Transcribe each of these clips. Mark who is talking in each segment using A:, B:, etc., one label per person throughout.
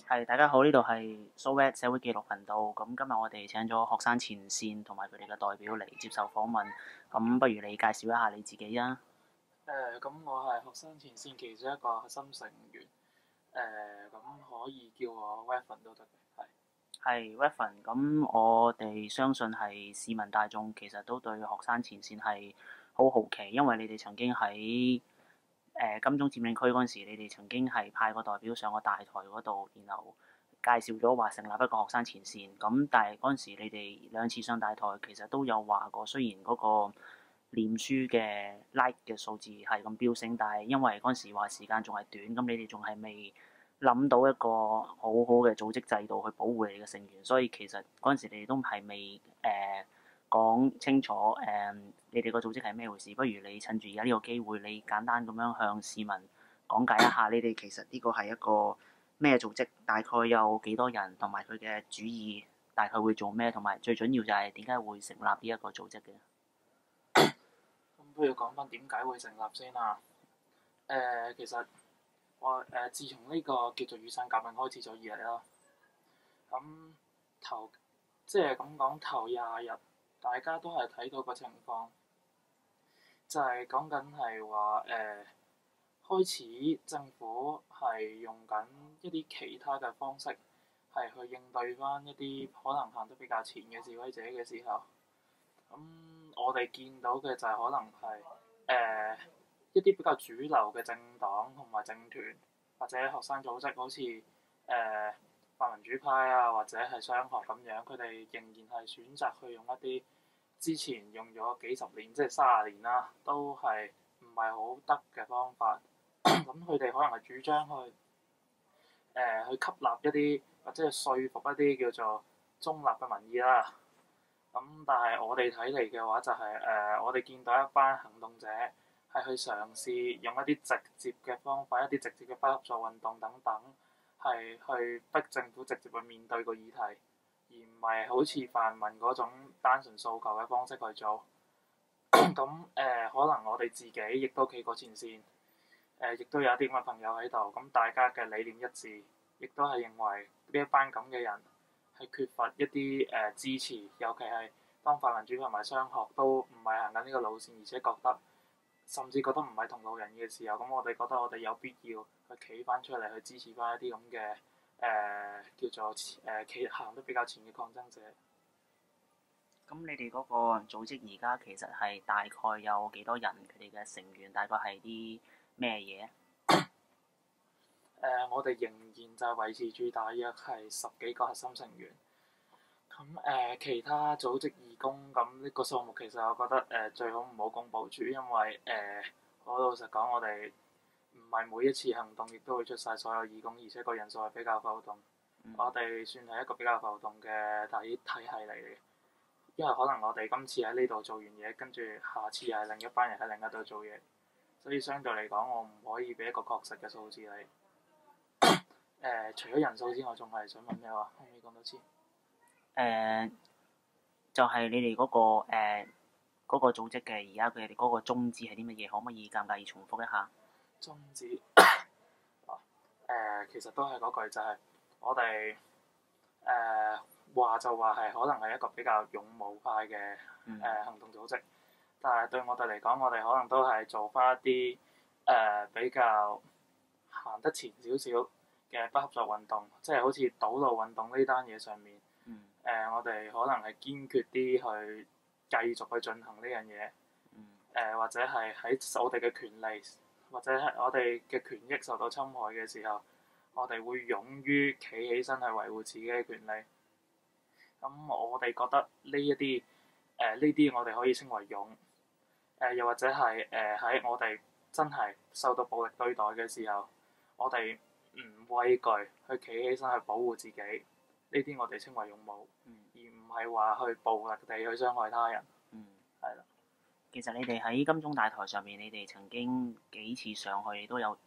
A: 係，大家好，呢度係 SoWet 社會記錄頻道。咁今日我哋請咗學生前線同埋佢哋嘅代表嚟接受訪問。咁不如你介紹一下你自己啊？
B: 咁我係學生前線其中一個核心成員。咁可以叫我 Weapon 都得嘅，係。
A: 係 Revan。咁我哋相信係市民大眾其實都對學生前線係好好奇，因為你哋曾經喺金鐘佔領區嗰陣時，你哋曾經係派個代表上個大台嗰度，然後介紹咗話成立一個學生前線。咁但係嗰陣時你哋兩次上大台，其實都有話過，雖然嗰個臉書嘅 like 嘅數字係咁飆升，但係因為嗰陣時話時間仲係短，咁你哋仲係未諗到一個好好嘅組織制度去保護你嘅成員，所以其實嗰陣時你哋都係未講清楚你哋個組織係咩回事。不如你趁住而家呢個機會，你簡單咁樣向市民講解一下，你哋其實呢個係一個咩組織，大概有幾多人，同埋佢嘅主意大概會做咩，同埋最緊要就係點解會成立呢一個組織嘅？
B: 咁不如講翻點解會成立先啦。其實我自從呢個叫做雨傘革命開始咗以嚟啦，咁頭即係咁講頭20日，大家都係睇到個情況，就係講緊係話開始政府係用緊一啲其他嘅方式係去應對翻一啲可能行得比較前嘅示威者嘅時候。咁我哋見到嘅就係可能係一啲比較主流嘅政黨同埋政團或者學生組織，好似泛民主派啊，或者係商學咁樣，佢哋仍然係選擇去用一啲之前用咗幾十年，即係30年啦，都係唔係好得嘅方法。咁佢哋可能係主張去吸納一啲或者係說服一啲叫做中立嘅民意啦。咁但係我哋睇嚟嘅話就係、我哋見到一班行動者係去嘗試用一啲直接嘅方法，一啲直接嘅不合作運動等等，係去逼政府直接去面對個議題，而唔係好似泛民嗰種單純訴求嘅方式去做。咁可能我哋自己亦都企過前線，亦都有啲咁嘅朋友喺度，咁大家嘅理念一致，亦都係認為呢一班咁嘅人係缺乏一啲支持，尤其係當泛民主同埋商學都唔係行緊呢個路線，而且甚至覺得唔係同路人嘅時候，咁我哋覺得我哋有必要去企翻出嚟去支持翻一啲咁嘅叫做企行得比較前嘅抗爭者。
A: 咁你哋嗰個組織而家其實係大概有幾多人？佢哋嘅成員大概係啲咩嘢？
B: 我哋仍然就係維持住大約係10幾個核心成員。咁其他組織義工咁呢個數目其實我覺得最好唔好公佈住，因為我老實講，我哋唔係每一次行動亦都會出晒所有義工，而且個人數係比較浮動。我哋算係一個比較浮動嘅體系嚟嘅，因為可能我哋今次喺呢度做完嘢，跟住下次又係另一班人喺另一度做嘢，所以相對嚟講，我唔可以俾一個確實嘅數字你。除咗人數之外，仲係想問咩話？可唔可以講多次？
A: 就係你哋嗰個組織嘅而家佢哋嗰個宗旨係啲乜嘢？可唔可以介唔介意重複一下？
B: 宗旨其實都係嗰句，就係我哋話就話係可能係一個比較勇武派嘅行動組織，但係對我哋嚟講，我哋可能都係做翻一啲比較行得前少少嘅不合作運動，即係好似堵路運動呢單嘢上面，我哋可能係堅決啲去繼續去進行呢樣嘢，或者係喺我哋嘅權利或者係我哋嘅權益受到侵害嘅時候，我哋會勇於企起身去維護自己嘅權利。咁我哋覺得呢啲我哋可以稱為勇。又或者係喺我哋真係受到暴力對待嘅時候，我哋唔畏懼去企起身去保護自己。呢啲我哋稱為勇武，而唔係話去暴力地去傷害他人。係啦。
A: 其實你哋喺金鐘大台上面，你哋曾經幾次上去都有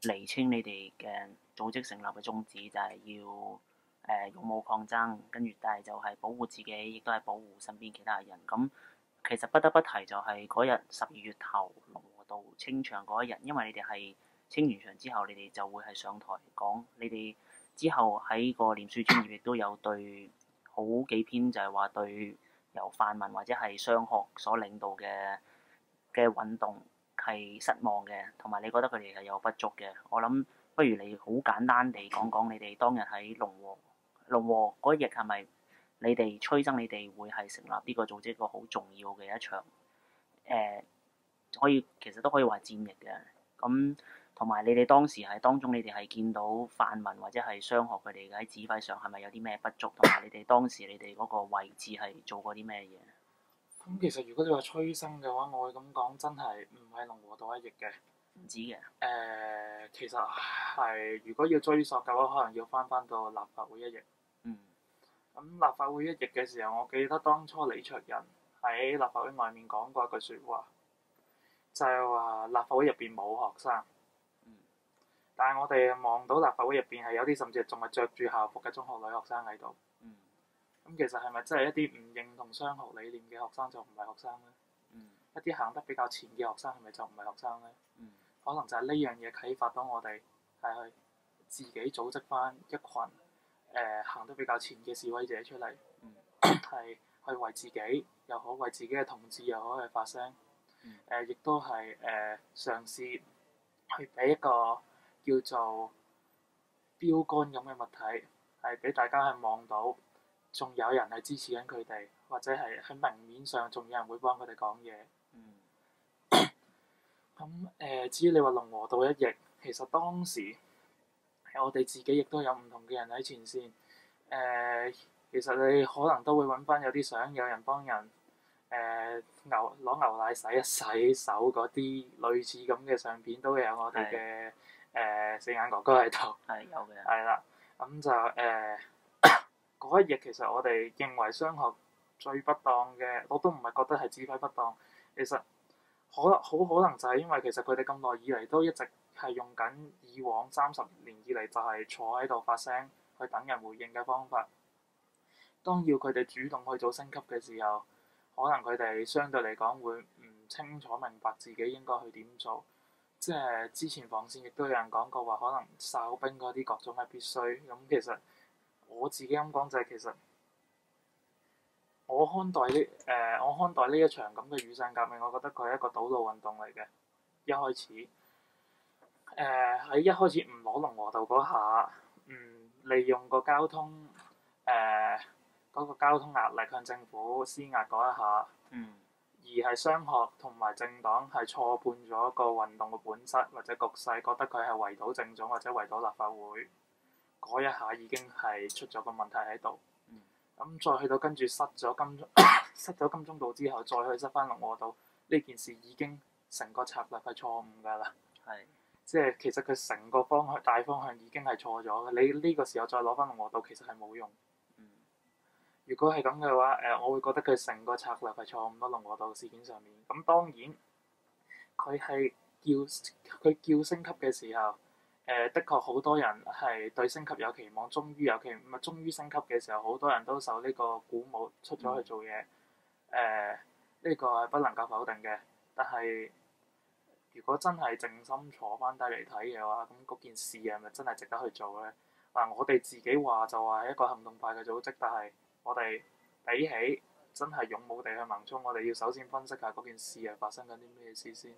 A: 釐清你哋嘅組織成立嘅宗旨，就係要勇武抗爭，跟住但係就係保護自己，亦都係保護身邊其他人。咁其實不得不提就係嗰日12月頭龍和道清場嗰一日，因為你哋係清完場之後，你哋就會係上台講你哋之後喺個臉書專頁亦都有對好幾篇就係話對由泛民或者係商學所領導嘅運動係失望嘅，同埋你覺得佢哋係有不足嘅。我諗不如你好簡單地講講你哋當日喺龍和嗰一役係咪你哋催生你哋會係成立呢個組織一個好重要嘅一場可以其實都可以話戰役嘅。咁同埋你哋當時係當中，你哋係見到泛民或者係商學佢哋喺指揮上係咪有啲咩不足，同埋你哋當時你哋嗰個位置係做過啲咩嘢？
B: 咁其實如果你話催生嘅話，我會咁講，真係唔係龍和道一役嘅。
A: 唔知嘅。
B: 其實係如果要追溯嘅話，可能要翻到立法會一役。
A: 嗯。
B: 咁立法會一役嘅時候，我記得當初李卓人喺立法會外面講過一句説話，就係話立法會入邊冇學生。但係我哋望到立法會入邊係有啲甚至仲係着住校服嘅中學女學生喺度。咁其實係咪真係一啲唔認同商學理念嘅學生就唔係學生呢？一啲行得比較前嘅學生係咪就唔係學生呢？可能就係呢樣嘢啟發到我哋係去自己組織翻一群行得比較前嘅示威者出嚟，係去為自己又好，為自己嘅同志又好去發聲。亦都係嘗試去俾一個叫做標杆咁嘅物體，係俾大家去望到，仲有人係支持緊佢哋，或者係喺明面上仲有人會幫佢哋講嘢。咁至於你話龍和道一役，其實當時我哋自己亦都有唔同嘅人喺前線。其實你可能都會揾翻有啲相，有人幫人攞牛奶洗一洗手嗰啲類似咁嘅相片，都有我哋嘅四眼哥哥喺度。
A: 係有嘅。
B: 係啦，咁就嗰一役其實我哋認為商學最不當嘅，我都唔係覺得係指揮不當。其實好可能就係因為其實佢哋咁耐以嚟都一直係用緊以往30年以嚟就係坐喺度發聲去等人回應嘅方法。當要佢哋主動去做升級嘅時候，可能佢哋相對嚟講會唔清楚明白自己應該去點做。即係之前防線亦都有人講過話，可能哨兵嗰啲各種係必須。咁其實我自己咁講就係其實我看待呢一場咁嘅雨傘革命，我覺得佢係一個堵路運動嚟嘅。一開始喺一開始唔攞龍和道嗰下，利用個交通嗰個交通壓力向政府施壓嗰一下，而係商學同埋政黨係錯判咗個運動嘅本質或者局勢，覺得佢係圍堵政總或者圍堵立法會，嗰一下已經係出咗個問題喺度。咁再去到跟住塞咗金鐘道之後，再去塞翻龍和道，呢件事已經成個策略係錯誤㗎啦。即係其實佢成個大方向已經係錯咗嘅。你呢個時候再攞翻龍和道，其實係冇用。如果係咁嘅話，我會覺得佢成個策略係錯誤咯。龍和道事件上面，咁當然佢係叫升級嘅時候，的確好多人係對升級有期望，終於升級嘅時候，好多人都受呢個鼓舞出咗去做嘢。呢個係不能夠否定嘅。但係如果真係靜心坐翻低嚟睇嘅話，咁嗰件事係咪真係值得去做咧？我哋自己話就話係一個行動派嘅組織，但係我哋比起真係勇武地去盲衝，我哋要首先分析下嗰件事係發生緊啲咩事先。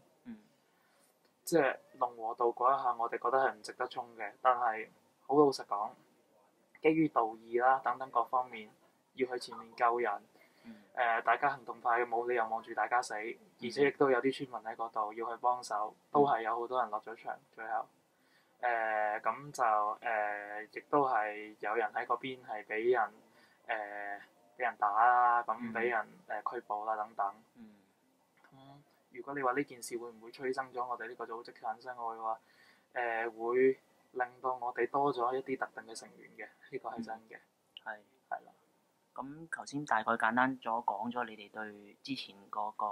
B: 即係龍和道嗰一下，我哋覺得係唔值得衝嘅。但係好老實講，基於道義啦等等各方面，要去前面救人。大家行動派冇理由望住大家死，而且亦都有啲村民喺嗰度要去幫手，都係有好多人落咗場。最後咁就亦都係有人喺嗰邊係俾人打啦，咁俾人拘捕啦等等。如果你話呢件事會唔會催生咗我哋呢個組織產生，我會話會令到我哋多咗一啲特定嘅成員嘅，呢個係真嘅。係啦。
A: 咁頭先大概簡單咗講咗你哋對之前嗰個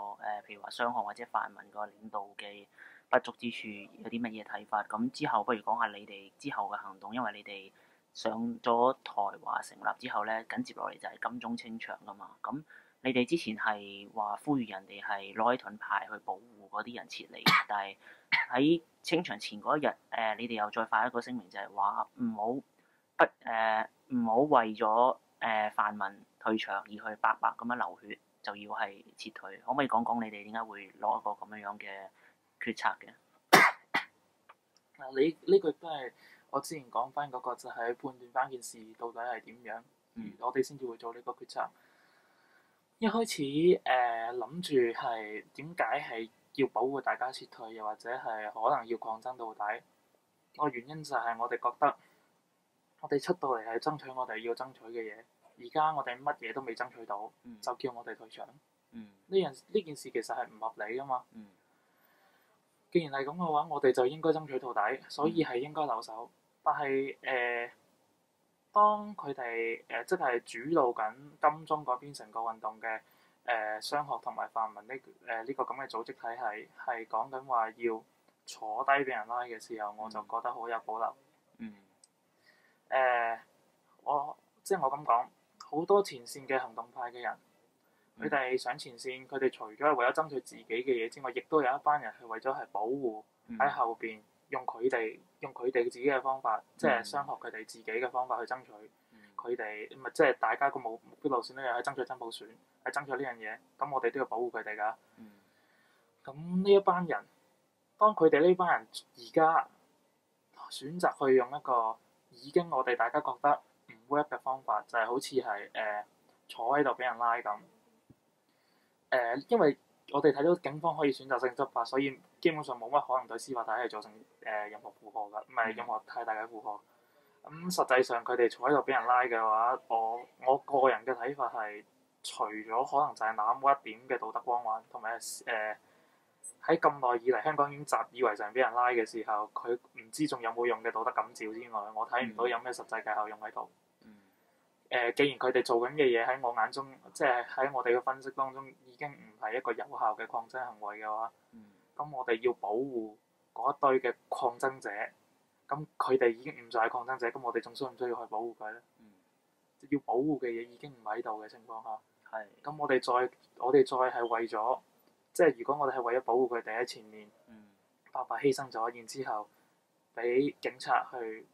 A: 譬如話商學或者泛民個領導嘅不足之處有啲乜嘢睇法？咁之後不如講下你哋之後嘅行動，因為你哋上咗台華成立之後咧，緊接落嚟就係金鐘清場㗎嘛。咁你哋之前係話呼籲人哋係攞起盾牌去保護嗰啲人撤離，但係喺清場前嗰一日，你哋又再發一個聲明，就係話唔好唔好為咗泛民退場而去白白咁樣流血，就要係撤退。可唔可以講講你哋點解會攞一個咁樣嘅決策嘅？
B: 你呢個亦都係我之前講翻嗰個，就係判斷翻件事到底係點樣，我哋先至會做呢個決策。一開始諗住係點解係要保護大家撤退，又或者係可能要抗爭到底。個原因就係我哋覺得我哋出到嚟係爭取我哋要爭取嘅嘢，而家我哋乜嘢都未爭取到，就叫我哋退場。呢件事其實係唔合理噶嘛。既然係咁嘅話，我哋就應該爭取到底，所以係應該留守。但係當佢哋即係主導緊金鐘嗰邊成個運動嘅商學同埋泛民呢個咁嘅組織體系，係講緊話要坐低俾人拉嘅時候，我就覺得好有保留。我咁講，好多前線嘅行動派嘅人，佢哋上前線，佢哋除咗係為咗爭取自己嘅嘢之外，亦都有一班人係為咗係保護喺後邊，用佢哋自己嘅方法，即係商學佢哋自己嘅方法去爭取。佢哋即係大家個目標路線都係爭取真普選，係爭取呢樣嘢。咁我哋都要保護佢哋㗎。咁呢一班人，當佢哋呢班人而家選擇去用一個已經我哋大家覺得唔 work 嘅方法，就係好似係坐喺度俾人拉咁。因為我哋睇到警方可以選擇性執法，所以基本上冇乜可能對司法體系造成任何負荷㗎，唔係任何太大嘅負荷。咁實際上佢哋坐喺度俾人拉嘅話，我個人嘅睇法係，除咗可能就係那麼一點嘅道德光環，同埋喺咁耐以嚟香港已經習以為常俾人拉嘅時候，佢唔知仲有冇用嘅道德感召之外，我睇唔到有咩實際嘅效用喺度。既然佢哋做緊嘅嘢喺我眼中，即係喺我哋嘅分析當中已經唔係一個有效嘅抗爭行為嘅話，咁我哋要保護嗰一堆嘅抗爭者，咁佢哋已經唔再係抗爭者，咁我哋仲需唔需要去保護佢咧？要保護嘅嘢已經唔喺度嘅情況下，咁我哋再係為咗，即係如果我哋係為咗保護佢哋喺前面，白白犧牲咗，然之後俾警察去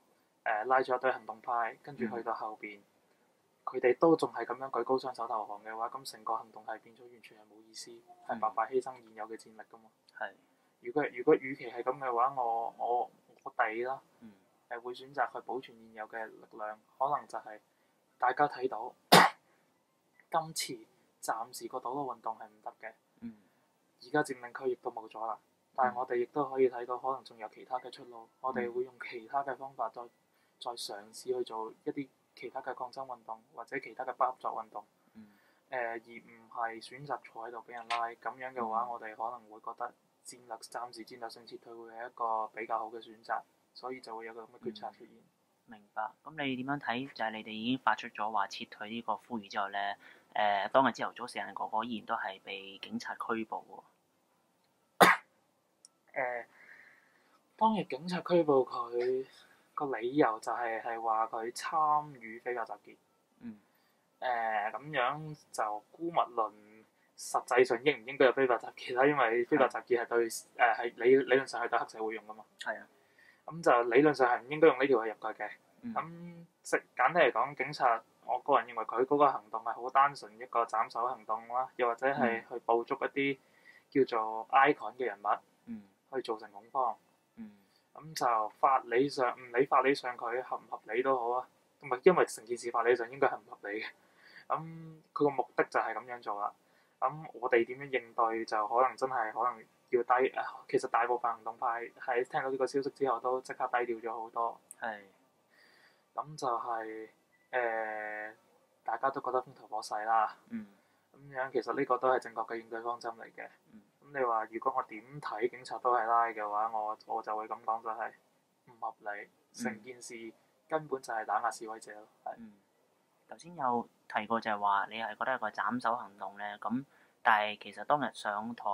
B: 拉咗一堆行動派，跟住去到後邊，佢哋都仲係咁樣舉高雙手投降嘅話，咁成個行動係變咗完全係冇意思，係白白犧牲現有嘅戰力噶嘛。如果與其係咁嘅話，我哋啦，會選擇去保存現有嘅力量，可能就係大家睇到今次暫時個島嘅運動係唔得嘅，而家佔領區亦都冇咗啦，但係我哋亦都可以睇到可能仲有其他嘅出路，我哋會用其他嘅方法再嘗試去做一啲其他嘅抗爭運動或者其他嘅不合作運動，而唔係選擇坐喺度俾人拉。咁樣嘅話，我哋可能會覺得暫時戰略性撤退會係一個比較好嘅選擇，所以就會有個咁嘅決策出現。
A: 明白。咁你點樣睇？就係你哋已經發出咗話撤退呢個呼籲之後咧，當日朝頭早四人哥哥依然都係被警察拘捕喎。
B: 當日警察拘捕佢個理由就係話佢參與非法集結。咁樣就姑勿論實際上應唔應該有非法集結啦，因為非法集結係對係理論上係對黑社會用噶嘛。咁就理論上係唔應該用呢條去入罪嘅。簡單嚟講，警察我個人認為佢嗰個行動係好單純一個斬首行動啦，又或者係去捕捉一啲叫做 icon 嘅人物，去造成恐慌。咁就法理上唔理法理上佢合唔合理都好啊，同埋因為成件事法理上應該係唔合理嘅。咁佢個目的就係咁樣做啦。咁我哋點樣應對就可能真係可能要低。其實大部分行動派喺聽到呢個消息之後都即刻低調咗好多。咁就係大家都覺得風頭火勢啦。咁樣其實呢個都係正確嘅應對方針嚟嘅。咁你話如果我點睇警察都係拉嘅話，我就會咁講，就係唔合理。成件事根本就係打壓示威者咯。
A: 頭先有提過就係話你係覺得係個斬首行動咧，咁但係其實當日上台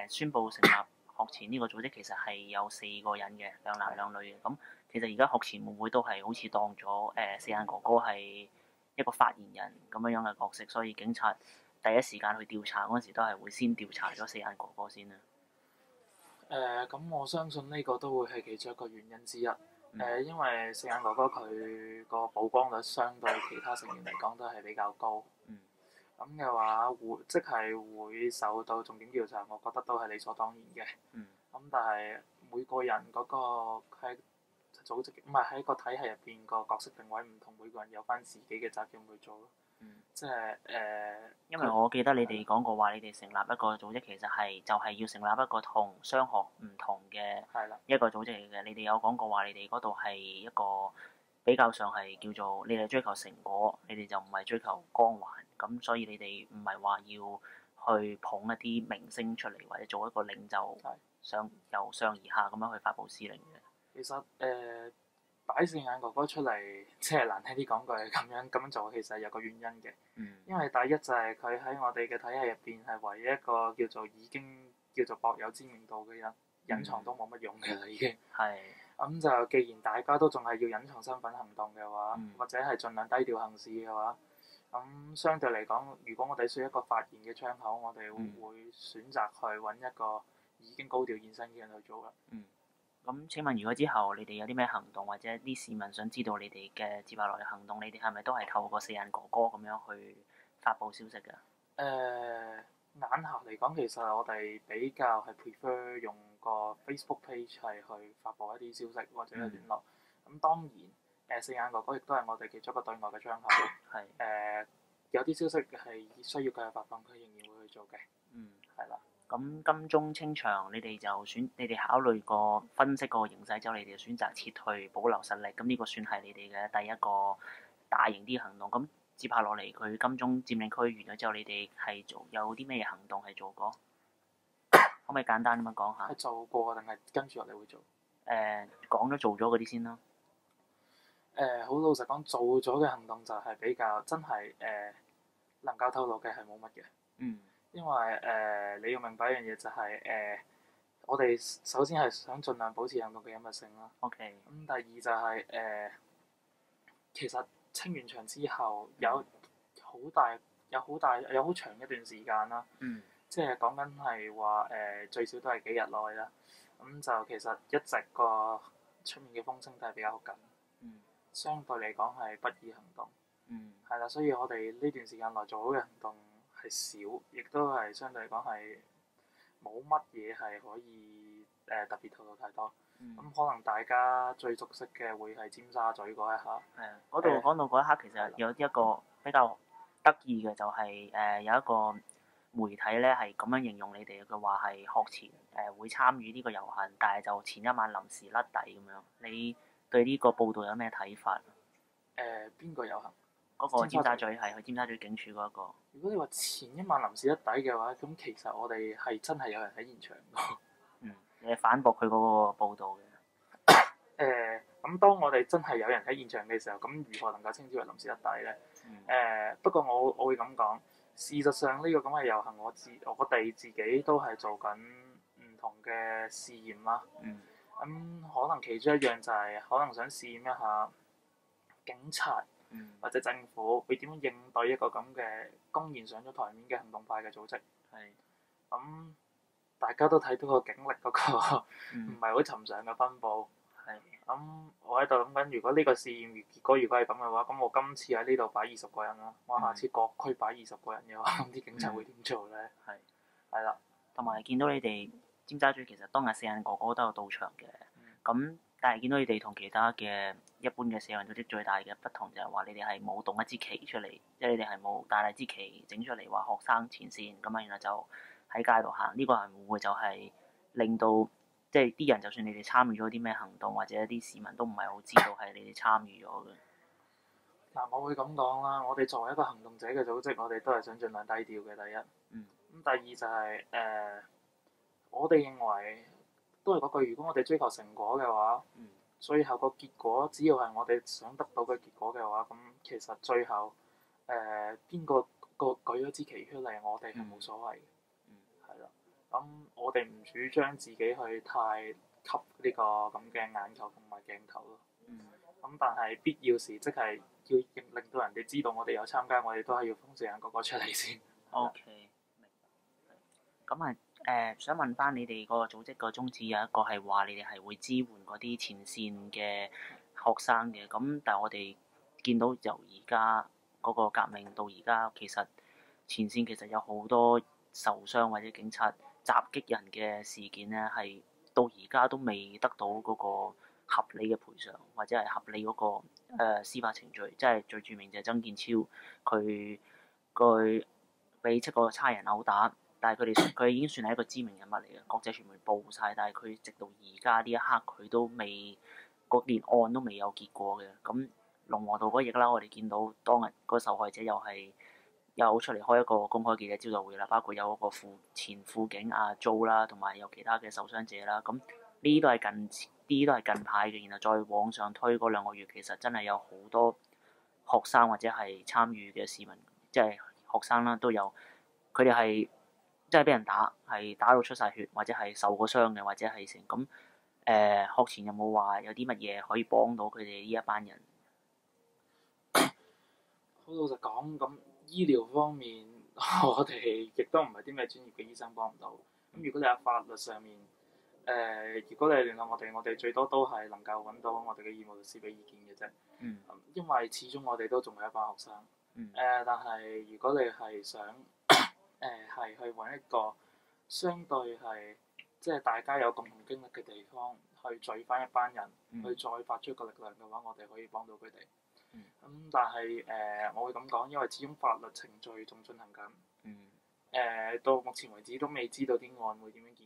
A: 宣佈成立學前呢個組織，其實係有4個人嘅，兩男兩女嘅。咁其實而家學前會唔會都係好似當咗四眼哥哥係一個發言人咁樣嘅角色，所以警察第一時間去調查嗰陣時都係會先調查咗四眼哥哥先啊？
B: 咁我相信呢個都會係其中一個原因之一。因為四眼哥哥佢個曝光率相對其他成員嚟講都係比較高。
A: 嗯。
B: 咁嘅話即係會受到重點調查，我覺得都係理所當然嘅。
A: 嗯。
B: 咁但係每個人嗰個喺組織唔係喺個體系入邊個角色定位唔同，每個人有翻自己嘅責任去做咯。即係
A: 因為我記得你哋講過話，你哋成立一個組織其實就係要成立一個同雙學唔同嘅一個組織嚟嘅。你哋有講過話，你哋嗰度係一個比較上係叫做你哋追求成果，你哋就唔係追求光環。咁所以你哋唔係話要去捧一啲明星出嚟，或者做一個領袖，由上而下咁樣去發號施令嘅。
B: 其實擺四眼哥哥出嚟，即係難聽啲講句咁樣做，其實係有個原因嘅。因為第一就係佢喺我哋嘅體系入邊係唯一一個叫做已經叫做薄有知名度嘅人，隱藏都冇乜用嘅啦已經。咁就既然大家都仲係要隱藏身份行動嘅話，或者係盡量低調行事嘅話，咁相對嚟講，如果我哋需要一個發言嘅窗口，我哋會選擇去揾一個已經高調現身嘅人去做啦。
A: 咁請問，如果之後你哋有啲咩行動，或者啲市民想知道你哋嘅接下來嘅行動，你哋係咪都係透過四眼哥哥咁樣去發布消息㗎？
B: 眼下嚟講，其實我哋比較係 prefer 用個 Facebook page 係去發布一啲消息或者去聯絡。咁當然，四眼哥哥亦都係我哋其中一個對外嘅窗口。有啲消息係需要佢去發放，佢仍然會去做嘅。係啦。
A: 咁金鐘清場，你哋考慮過分析個形勢之後，你哋就選擇撤退，保留實力。咁呢個算係你哋嘅第一個大型啲行動。咁接下落嚟，佢金鐘佔領區完咗之後，你哋係有啲咩行動係做過？可唔可以簡單咁樣講下？
B: 係做過定係跟住落嚟會做？
A: 講咗做咗嗰啲先咯。
B: 好老實講，做咗嘅行動就係比較真係能夠透露嘅係冇乜嘅。因為你要明白一樣嘢就係我哋首先係想盡量保持行動嘅隱密性啦。咁第二就係其實清完場之後有好長一段時間啦。即係講緊係話最少都係幾日內啦。咁就其實一直個出面嘅風聲都係比較緊。相對嚟講係不宜行動。係啦，所以我哋呢段時間內做好嘅行動係少，亦都係相對嚟講係冇乜嘢係可以特別透露太多。咁可能大家最熟悉嘅會係尖沙咀嗰一下。
A: 嗰度講到嗰一刻，其實有一個比較得意嘅就係有一個媒體咧係咁樣形容你哋，佢話係學前會參與呢個遊行，但係就前一晚臨時甩底咁樣。你對呢個報導有咩睇法？
B: 邊個遊行？
A: 嗰個尖沙咀係去尖沙咀警署嗰一個。如
B: 果你話前一晚臨時甩底嘅話，咁其實我哋係真係有人喺現場㗎。
A: 你係反駁佢嗰個報導嘅。
B: 咁當我哋真係有人喺現場嘅時候，咁如何能夠稱之為臨時甩底咧？不過我會咁講，事實上呢個咁嘅遊行，我哋自己都係做緊唔同嘅試驗啦。可能其中一樣就係可能想試驗一下警察或者政府會點樣應對一個咁嘅公然上咗台面嘅行動派嘅組織。咁大家都睇到個警力嗰個唔係好尋常嘅分佈。咁我喺度諗緊，如果呢個試驗結果如果係咁嘅話，咁我今次喺呢度擺20個人啦，我下次各區擺20個人嘅話，咁啲警察會點做咧？係啦，
A: 同埋見到你哋尖沙咀其實當日四眼哥哥都有到場嘅。咁但係見到你哋同其他嘅一般嘅社運組織最大嘅不同就係話，你哋係冇動一支旗出嚟，即係你哋係冇帶支旗整出嚟話學生前線咁啊，然後就喺街度行。呢個係會唔會就係令到即係啲人就算你哋參與咗啲咩行動，或者啲市民都唔係好知道係你哋參與咗嘅？
B: 嗱，我會咁講啦，我哋作為一個行動者嘅組織，我哋都係想盡量低調嘅。第一，咁第二就係我哋認為都係嗰句，如果我哋追求成果嘅話，最後個結果只要係我哋想得到嘅結果嘅話，咁其實最後邊個舉咗支旗出嚟，我哋係冇所謂嘅。係啦，咁我哋唔主張自己去太吸呢個咁嘅眼球同埋鏡頭咯。咁但係必要時，即係要令到人哋知道我哋有參加，我哋都係要放四眼哥哥出嚟先。
A: OK，明白。咁想問翻你哋個組織個宗旨有一個係話你哋係會支援嗰啲前線嘅學生嘅，咁但係我哋見到由而家嗰個革命到而家，其實前線其實有好多受傷或者警察襲擊人嘅事件咧，係到而家都未得到嗰個合理嘅賠償，或者係合理嗰個司法程序，即係最著名就係曾健超，佢俾7個差人毆打。但係佢已經算係一個知名人物嚟嘅，國際傳媒報晒。但係佢直到而家呢一刻，佢都未連案都未有結果嘅。咁龍和道嗰日啦，我哋見到當日個受害者又出嚟開一個公開記者招待會啦，包括有一個前輔警阿 Jo 啦，同埋有其他嘅受傷者啦。咁呢啲都係近排嘅，然後再往上推嗰2個月，其實真係有好多學生或者係參與嘅市民，即係學生啦都有，佢哋係。即係俾人打，係打到出晒血，或者係受過傷嘅，或者係成咁。學前有冇話有啲乜嘢可以幫到佢哋呢一班人？
B: 好老實講，咁醫療方面我哋亦都唔係啲咩專業嘅醫生幫唔到。咁如果你喺法律上面，如果你聯絡我哋最多都係能夠揾到我哋嘅義務律師俾意見嘅啫。
A: 嗯。
B: 因為始終我哋都仲係一班學生。
A: 嗯。
B: 但係如果你係想係去揾一個相對係即係大家有共同經歷嘅地方，去聚翻一班人，去再發出一個力量嘅話，我哋可以幫到佢哋。但係我會咁講，因為始終法律程序仲進行緊。到目前為止都未知道啲案會點樣結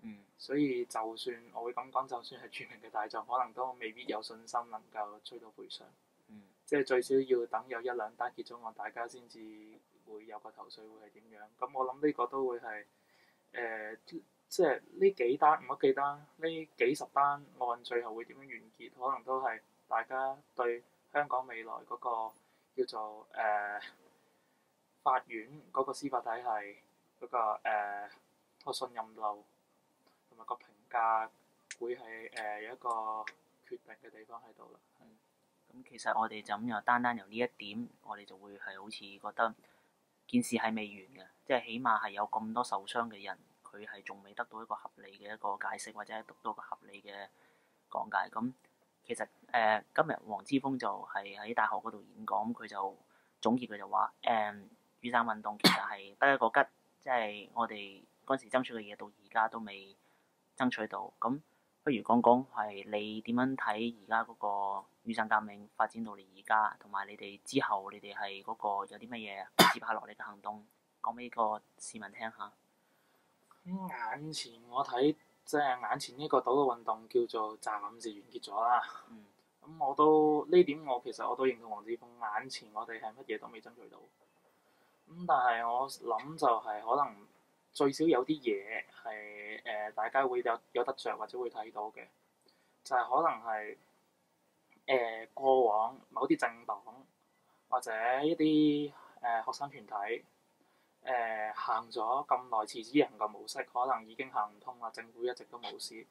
B: 案。所以就算我會咁講，就算係著名嘅大狀，可能都未必有信心能夠追到賠償。即係最少要等有1-2單結咗案，大家先至會有個頭緒會係點樣。咁我諗呢個都會係即係呢幾單唔好幾單，呢幾十單案最後會點樣完結，可能都係大家對香港未來嗰個叫做法院嗰個司法體系嗰個信任度同埋個評價會係有一個決定嘅地方喺度啦。
A: 咁其實我哋就咁又單由呢一點，我哋就會係好似覺得件事係未完嘅，即係起碼係有咁多受傷嘅人，佢係仲未得到一個合理嘅一個解釋，或者係得到一個合理嘅講解。咁其實今日黃之鋒就係喺大學嗰度演講，佢就總結佢就話雨傘運動其實係得一個吉，即係我哋嗰陣時爭取嘅嘢到而家都未爭取到。咁不如講講係你點樣睇而家嗰個雨傘革命發展到嚟而家，同埋你哋之後你哋係嗰個有啲乜嘢接下落嚟嘅行動，講俾個市民聽下。
B: 眼前我睇即係眼前呢個島嘅運動叫做暫時完結咗啦。咁我都呢點其實我都認同黃之鋒，眼前我哋係乜嘢都未爭取到。但係我諗就係可能最少有啲嘢係大家會有得着或者會睇到嘅，就係可能係過往某啲政黨或者一啲學生團體行咗咁耐持之以恆嘅模式，可能已經行唔通啦。政府一直都冇事，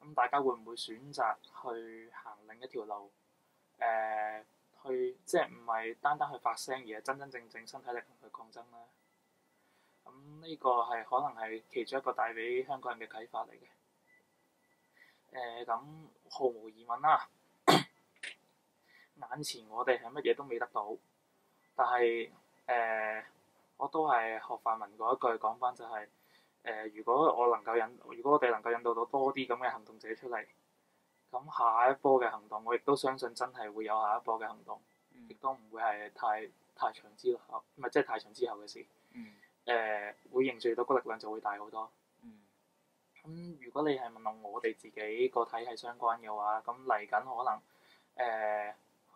B: 咁大家會唔會選擇去行另一條路？去即係唔係單單去發聲，而係真真正正身體力行去抗爭咧？咁呢個係可能係其中一個帶俾香港人嘅啟發嚟嘅。咁毫無疑問啦，眼前我哋係乜嘢都未得到，但係我都係學泛民嗰一句講翻就係如果我哋能夠引導到多啲咁嘅行動者出嚟，咁下一波嘅行動，我亦都相信真係會有下一波嘅行動，亦都唔會係太長之後，唔係即係太長之後嘅事。會凝聚到個力量就會大好多。咁如果你係問我哋自己個體系相關嘅話，咁嚟緊可能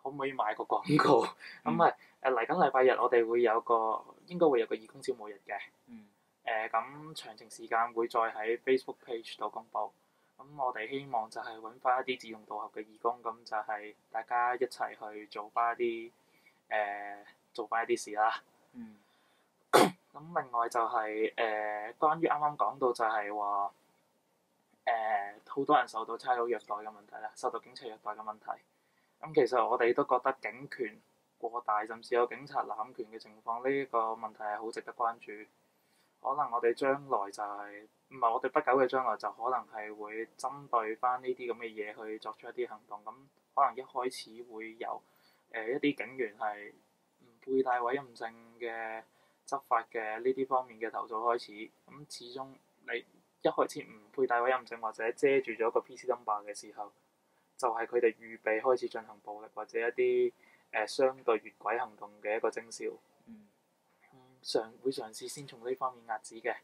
B: 可唔可以買個廣告？咁嚟緊禮拜日我哋應該會有個義工招募日嘅。咁詳情時間會再喺 Facebook page 度公佈。咁我哋希望就係揾翻一啲志同道合嘅義工，咁就係大家一齊去做翻一啲事啦。咁另外就係關於啱啱講到就係話好多人受到差佬虐待嘅問題啦，受到警察虐待嘅問題。咁其實我哋都覺得警權過大，甚至有警察濫權嘅情況，呢個問題係好值得關注。可能我哋將來就係唔係我哋不久嘅將來就可能係會針對翻呢啲咁嘅嘢去作出一啲行動。咁可能一開始會由一啲警員係唔佩戴委任證嘅執法嘅呢啲方面嘅投訴開始。咁始終你一開始唔佩戴委任證或者遮住咗個 PC number 嘅時候，就係佢哋預備開始進行暴力或者一啲相對越軌行動嘅一個徵兆。會嘗試先從呢方面壓止嘅。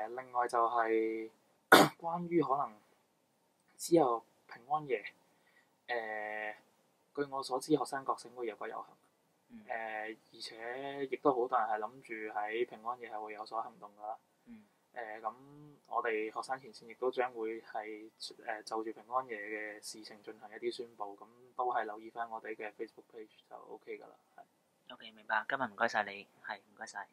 B: 另外就係、關於可能之後平安夜，據我所知學生覺醒會有個遊行。而且亦都好多人係諗住喺平安夜係會有所行動㗎啦。咁我哋學生前線亦都將會係就住平安夜嘅事情進行一啲宣佈，咁都係留意翻我哋嘅 Facebook page 就 OK 㗎啦。
A: OK，明白。今日唔該晒你，係唔該晒。